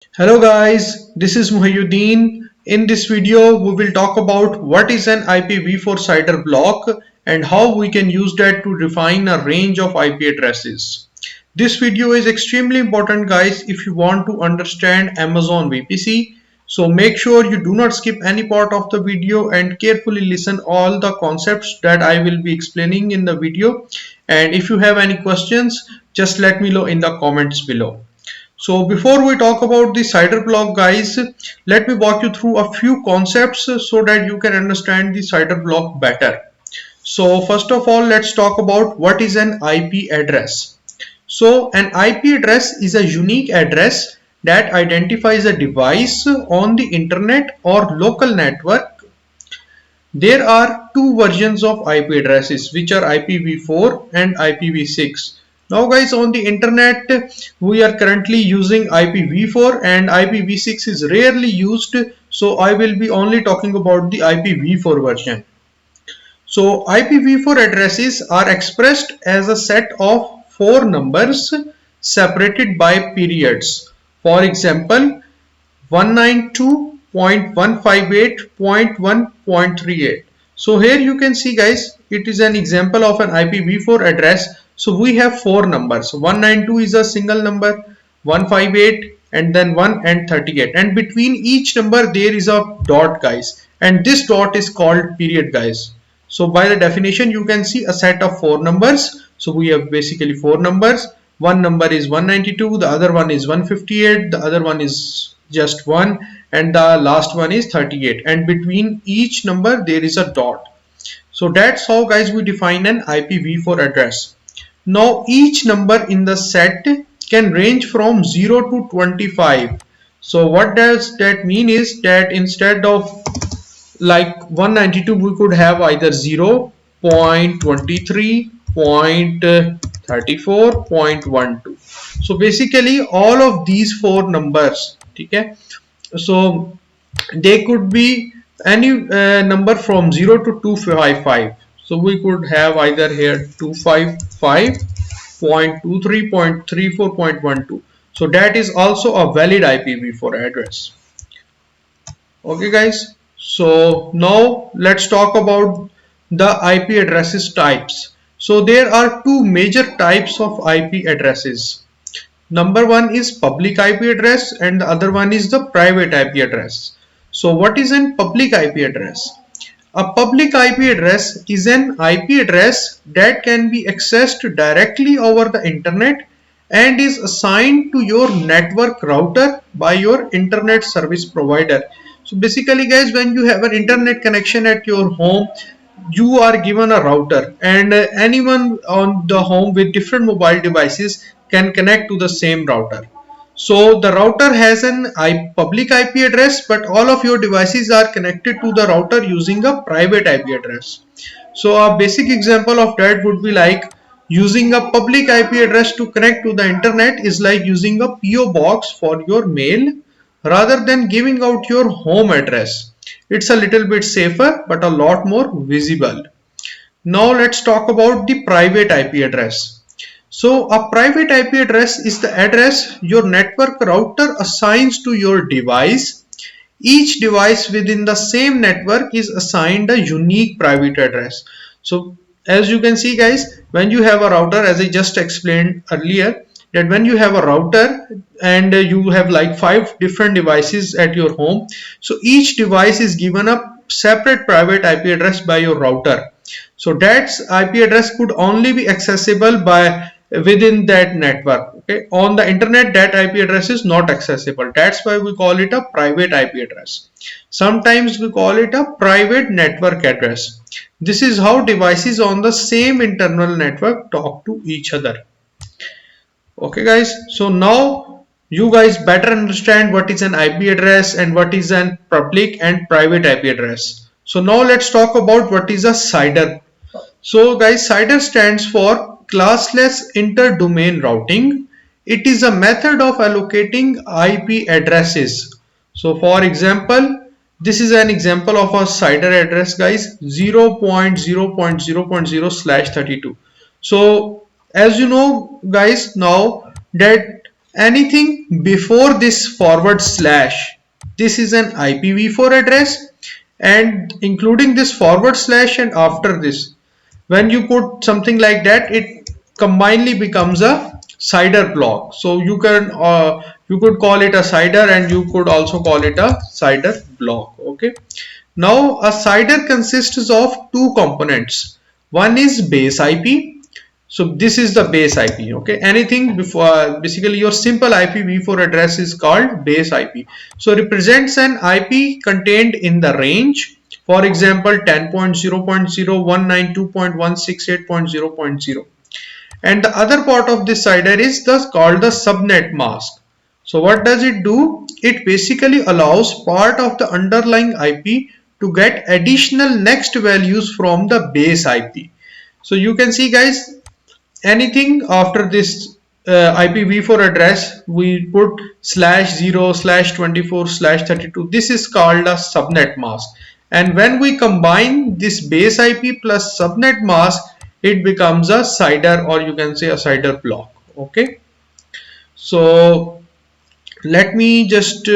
Hello guys, this is Muhyiddin. In this video, we will talk about what is an IPv4 CIDR block and how we can use that to define a range of IP addresses. This video is extremely important guys if you want to understand Amazon VPC. So make sure you do not skip any part of the video and carefully listen all the concepts that I will be explaining in the video. And if you have any questions, just let me know in the comments below. So before we talk about the CIDR block guys, let me walk you through a few concepts so that you can understand the CIDR block better. So first of all, let's talk about what is an IP address. So an IP address is a unique address that identifies a device on the internet or local network. There are two versions of IP addresses, which are IPv4 and IPv6. Now guys, on the internet we are currently using IPv4 and IPv6 is rarely used, so I will be only talking about the IPv4 version. So IPv4 addresses are expressed as a set of four numbers separated by periods. For example, 192.158.1.38. So here you can see guys, it is an example of an IPv4 address. So we have four numbers. 192 is a single number, 158 and then 1 and 38, and between each number there is a dot guys, and this dot is called period guys. So by the definition you can see a set of four numbers. So we have basically four numbers. One number is 192, the other one is 158, the other one is just 1, and the last one is 38, and between each number there is a dot. So that's how guys we define an IPv4 address. Now each number in the set can range from 0 to 25. So what does that mean is that instead of like 192 we could have either 0, 0.23, 0.34, 0.12. So basically all of these four numbers, okay, so they could be any number from 0 to 255. So we could have either here 255, 0.23, 0.34, 0.12. So that is also a valid IPv4 address. Okay guys, so now let's talk about the IP addresses types. So there are two major types of IP addresses. Number one is public IP address and the other one is the private IP address. So what is a public IP address? A public IP address is an IP address that can be accessed directly over the internet and is assigned to your network router by your internet service provider. So basically guys, when you have an internet connection at your home, you are given a router, and anyone on the home with different mobile devices can connect to the same router. So the router has an public IP address, but all of your devices are connected to the router using a private IP address. So a basic example of that would be like using a public IP address to connect to the internet is like using a PO box for your mail rather than giving out your home address. It's a little bit safer but a lot more visible. Now let's talk about the private IP address. So a private IP address is the address your network router assigns to your device. Each device within the same network is assigned a unique private address. So as you can see guys, when you have a router, as I just explained earlier, that when you have a router and you have like 5 different devices at your home, so each device is given a separate private IP address by your router. So that IP address could only be accessible by within that network. Okay, on the internet that IP address is not accessible. That's why we call it a private IP address. Sometimes we call it a private network address. This is how devices on the same internal network talk to each other. Okay guys, so now you guys better understand what is an IP address and what is an public and private IP address. So now let's talk about what is a CIDR. So guys, CIDR stands for Classless Interdomain Routing. It is a method of allocating IP addresses. So for example, this is an example of a CIDR address guys, 0.0.0.0/32. So as you know guys, now that anything before this forward slash, this is an IPv4 address, and including this forward slash and after this, when you put something like that, it combinedly becomes a CIDR block. So you could call it a CIDR and you could also call it a CIDR block. Okay. Now a CIDR consists of two components. One is base IP. So this is the base IP. Okay. Anything before, basically your simple IPv4 address is called base IP. So represents an IP contained in the range. For example, 10.0.0.192.168.0.0. And the other part of this CIDR is called the subnet mask. So what does it do? It basically allows part of the underlying IP to get additional next values from the base IP. So you can see guys, anything after this IPv4 address, we put /0 /24 /32. This is called a subnet mask. And when we combine this base IP plus subnet mask, it becomes a CIDR, or you can say a CIDR block. Okay. So let me just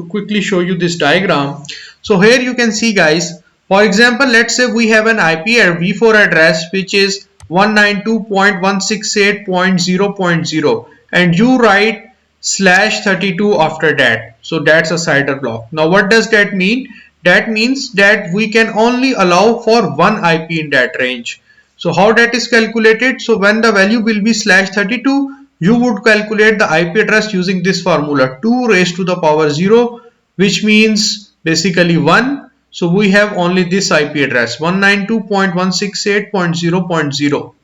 quickly show you this diagram. So here you can see guys, for example, let's say we have an IPv4 address which is 192.168.0.0 and you write /32 after that. So that's a CIDR block. Now what does that mean? That means that we can only allow for one IP in that range. So how that is calculated? So when the value will be /32, you would calculate the IP address using this formula, 2 raised to the power 0, which means basically 1. So we have only this IP address, 192.168.0.0.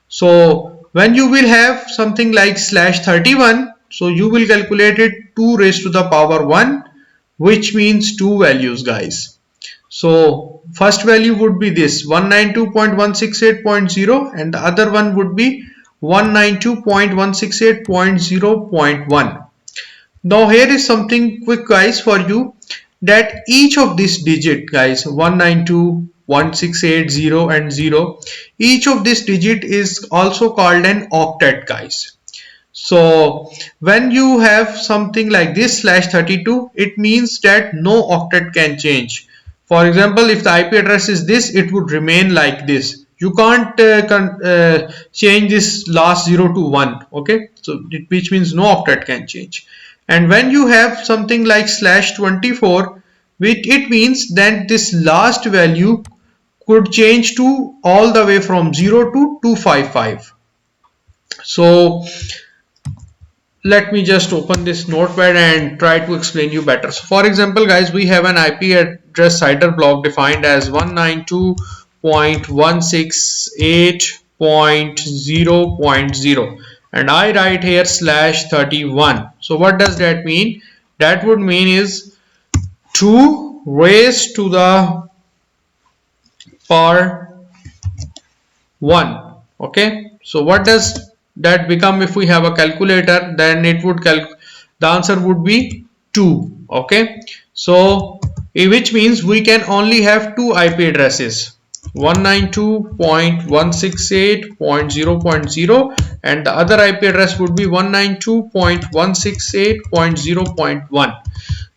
So when you will have something like /31, so you will calculate it 2 raised to the power 1, which means two values guys. So first value would be this 192.168.0 and the other one would be 192.168.0.1. Now here is something quick guys for you, that each of this digit guys, 192, 168, and 0, each of this digit is also called an octet guys. So when you have something like this /32, it means that no octet can change. For example, if the IP address is this, it would remain like this. You can't change this last 0 to 1. Okay, so which means no octet can change. And when you have something like /24, it means that this last value could change to all the way from 0 to 255. So let me just open this notepad and try to explain you better. So for example guys, we have an IP address CIDR block defined as 192.168.0.0 and I write here /31. So what does that mean? That would mean is 2 raised to the power 1. Okay, so what does that become if we have a calculator? Then it would the answer would be 2. Okay, so which means we can only have two IP addresses, 192.168.0.0 and the other IP address would be 192.168.0.1.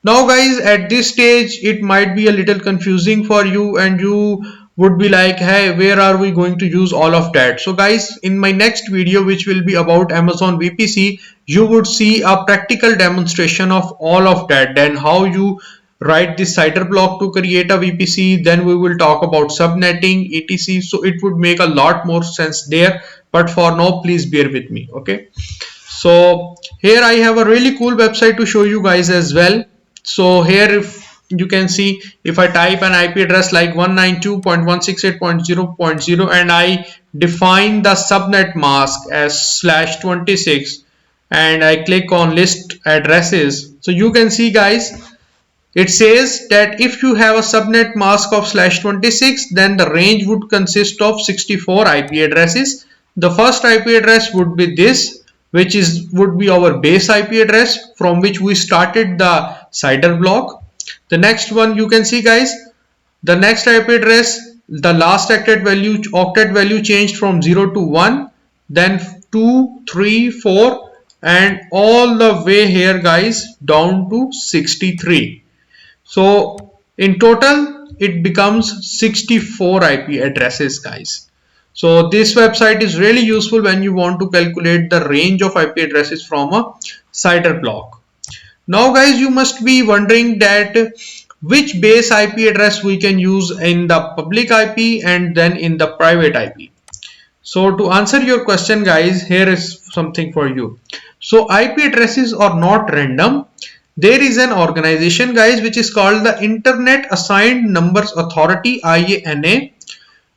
Now guys, at this stage it might be a little confusing for you and you would be like, hey, where are we going to use all of that? So guys, in my next video, which will be about Amazon VPC, you would see a practical demonstration of all of that, then how you write this CIDR block to create a VPC, then we will talk about subnetting, etc. So it would make a lot more sense there, but for now please bear with me. Okay, so here I have a really cool website to show you guys as well. So here, if you can see, if I type an IP address like 192.168.0.0 and I define the subnet mask as /26 and I click on list addresses, so you can see guys, it says that if you have a subnet mask of /26, then the range would consist of 64 IP addresses. The first IP address would be this, which would be our base IP address from which we started the CIDR block. The next one, you can see guys, the next IP address, the last octet value changed from 0 to 1, then 2, 3, 4, and all the way here guys down to 63. So in total it becomes 64 IP addresses guys. So this website is really useful when you want to calculate the range of IP addresses from a CIDR block. Now guys, you must be wondering that which base IP address we can use in the public IP and then in the private IP. So to answer your question guys, here is something for you. So IP addresses are not random. There is an organization guys which is called the Internet Assigned Numbers Authority, IANA,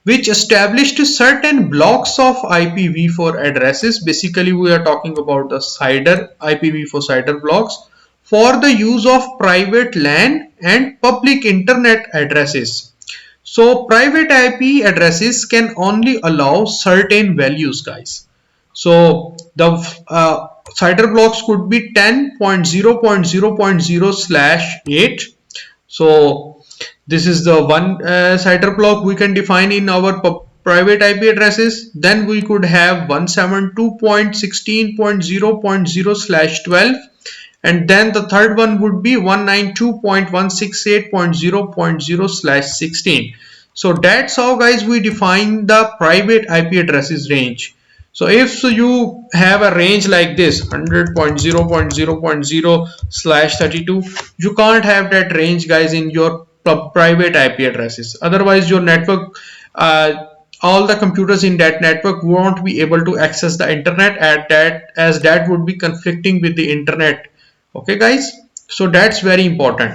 which established certain blocks of IPv4 addresses. Basically we are talking about the CIDR, IPv4 CIDR blocks for the use of private LAN and public internet addresses. So private IP addresses can only allow certain values guys. So the CIDR blocks could be 10.0.0.0/8. So this is the one CIDR block we can define in our private IP addresses. Then we could have 172.16.0.0/12, and then the third one would be 192.168.0.0/16. So that's how guys we define the private IP addresses range. So if you have a range like this 100.0.0.0/32, you can't have that range guys in your private IP addresses. Otherwise your network, all the computers in that network won't be able to access the internet at that, as that would be conflicting with the internet. Okay guys, so that's very important.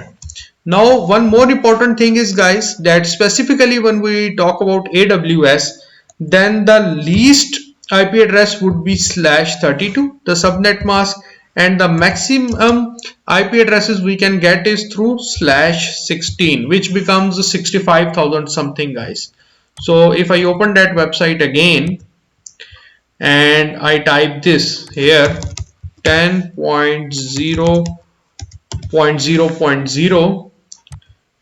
Now one more important thing is guys that specifically when we talk about AWS, then the least IP address would be /32, the subnet mask, and the maximum IP addresses we can get is through /16, which becomes 65,000 something guys. So if I open that website again and I type this here 10.0.0.0,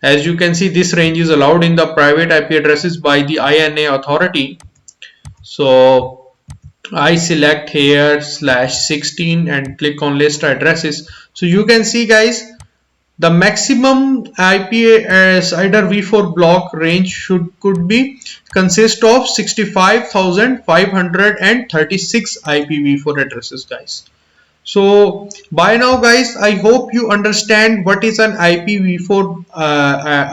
as you can see this range is allowed in the private IP addresses by the IANA authority. So I select here /16 and click on list addresses. So you can see guys the maximum IP CIDR v4 block range could be consist of 65,536 IPv4 addresses guys. So by now guys, I hope you understand what is an IPv4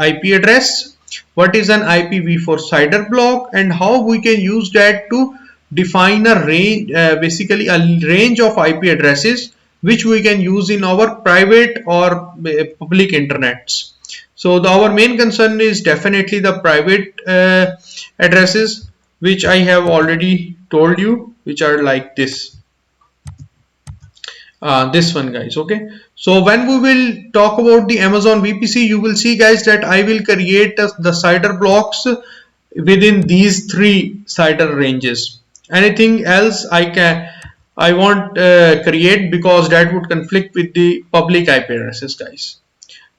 IP address, what is an IPv4 CIDR block, and how we can use that to define a range, basically a range of IP addresses which we can use in our private or public internets. So our main concern is definitely the private addresses, which I have already told you, which are like this. This one guys. Okay, so when we will talk about the Amazon VPC, you will see guys that I will create the CIDR blocks within these three CIDR ranges. Anything else I won't create because that would conflict with the public IP addresses guys.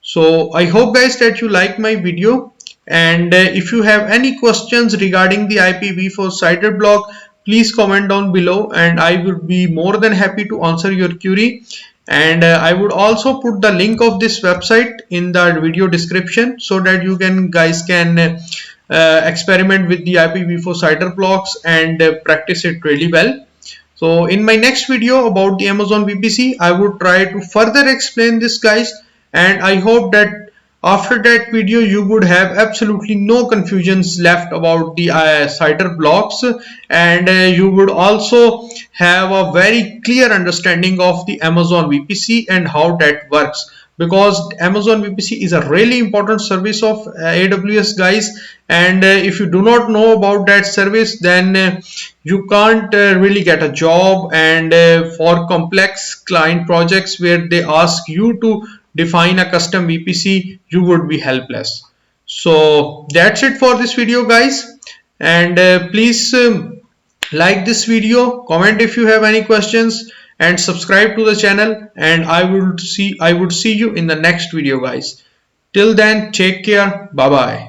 So I hope guys that you like my video, and if you have any questions regarding the IPv4 CIDR block, please comment down below and I would be more than happy to answer your query. And I would also put the link of this website in the video description so that you guys can experiment with the IPv4 CIDR blocks and practice it really well. So in my next video about the Amazon VPC, I would try to further explain this guys, and I hope that after that video you would have absolutely no confusions left about the CIDR blocks, and you would also have a very clear understanding of the Amazon VPC and how that works, because Amazon VPC is a really important service of AWS guys, and if you do not know about that service, then you can't really get a job, and for complex client projects where they ask you to define a custom VPC, you would be helpless. So that's it for this video guys, and please like this video, comment if you have any questions, and subscribe to the channel, and I would see you in the next video guys. Till then, take care. Bye bye.